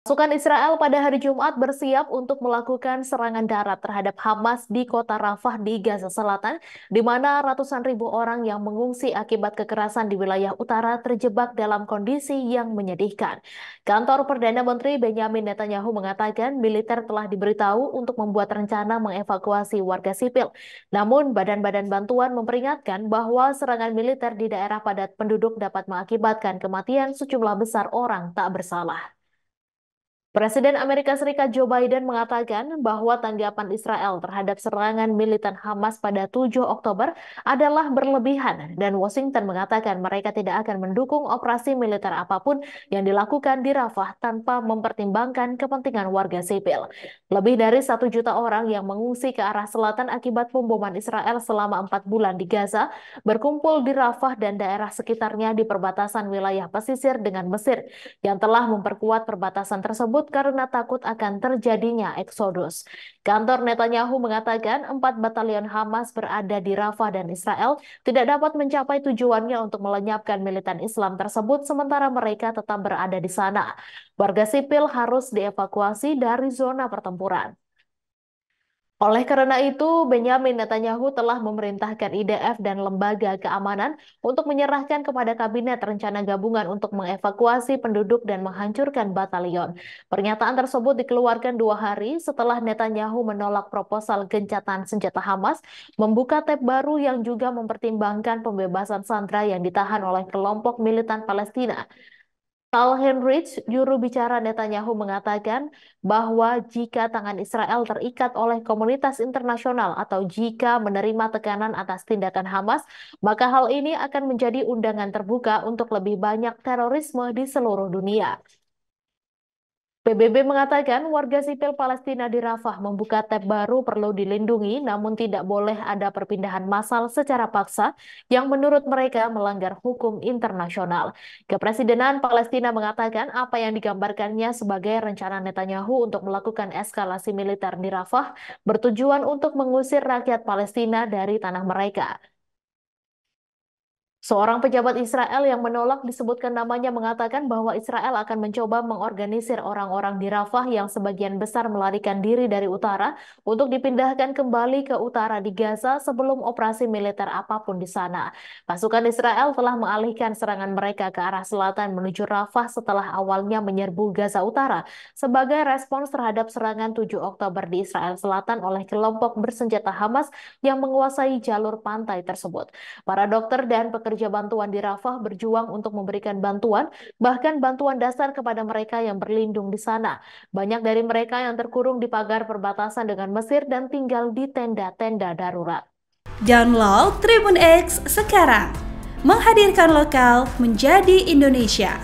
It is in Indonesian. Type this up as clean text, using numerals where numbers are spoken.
Pasukan Israel pada hari Jumat bersiap untuk melakukan serangan darat terhadap Hamas di kota Rafah di Gaza Selatan, di mana ratusan ribu orang yang mengungsi akibat kekerasan di wilayah utara terjebak dalam kondisi yang menyedihkan. Kantor Perdana Menteri Benyamin Netanyahu mengatakan militer telah diberitahu untuk membuat rencana mengevakuasi warga sipil. Namun, badan-badan bantuan memperingatkan bahwa serangan militer di daerah padat penduduk dapat mengakibatkan kematian sejumlah besar orang tak bersalah. Presiden Amerika Serikat Joe Biden mengatakan bahwa tanggapan Israel terhadap serangan militan Hamas pada 7 Oktober adalah berlebihan dan Washington mengatakan mereka tidak akan mendukung operasi militer apapun yang dilakukan di Rafah tanpa mempertimbangkan kepentingan warga sipil. Lebih dari 1 juta orang yang mengungsi ke arah selatan akibat pemboman Israel selama 4 bulan di Gaza berkumpul di Rafah dan daerah sekitarnya di perbatasan wilayah pesisir dengan Mesir yang telah memperkuat perbatasan tersebut karena takut akan terjadinya eksodus. Kantor Netanyahu mengatakan 4 batalion Hamas berada di Rafah dan Israel tidak dapat mencapai tujuannya untuk melenyapkan militan Islam tersebut sementara mereka tetap berada di sana. Warga sipil harus dievakuasi dari zona pertempuran. Oleh karena itu, Benyamin Netanyahu telah memerintahkan IDF dan lembaga keamanan untuk menyerahkan kepada kabinet rencana gabungan untuk mengevakuasi penduduk dan menghancurkan batalion. Pernyataan tersebut dikeluarkan 2 hari setelah Netanyahu menolak proposal gencatan senjata Hamas, membuka tab baru yang juga mempertimbangkan pembebasan sandera yang ditahan oleh kelompok militan Palestina. Tal Heinrich, juru bicara Netanyahu mengatakan bahwa jika tangan Israel terikat oleh komunitas internasional atau jika menerima tekanan atas tindakan Hamas, maka hal ini akan menjadi undangan terbuka untuk lebih banyak terorisme di seluruh dunia. PBB mengatakan warga sipil Palestina di Rafah membuka tab baru perlu dilindungi, namun tidak boleh ada perpindahan massal secara paksa yang menurut mereka melanggar hukum internasional. Kepresidenan Palestina mengatakan apa yang digambarkannya sebagai rencana Netanyahu untuk melakukan eskalasi militer di Rafah bertujuan untuk mengusir rakyat Palestina dari tanah mereka. Seorang pejabat Israel yang menolak disebutkan namanya mengatakan bahwa Israel akan mencoba mengorganisir orang-orang di Rafah yang sebagian besar melarikan diri dari utara untuk dipindahkan kembali ke utara di Gaza sebelum operasi militer apapun di sana. Pasukan Israel telah mengalihkan serangan mereka ke arah selatan menuju Rafah setelah awalnya menyerbu Gaza Utara sebagai respons terhadap serangan 7 Oktober di Israel Selatan oleh kelompok bersenjata Hamas yang menguasai jalur pantai tersebut. Para dokter dan pekerja bantuan di Rafah berjuang untuk memberikan bantuan, bahkan bantuan dasar kepada mereka yang berlindung di sana. Banyak dari mereka yang terkurung di pagar perbatasan dengan Mesir dan tinggal di tenda-tenda darurat. Download Tribun X sekarang, menghadirkan lokal menjadi Indonesia.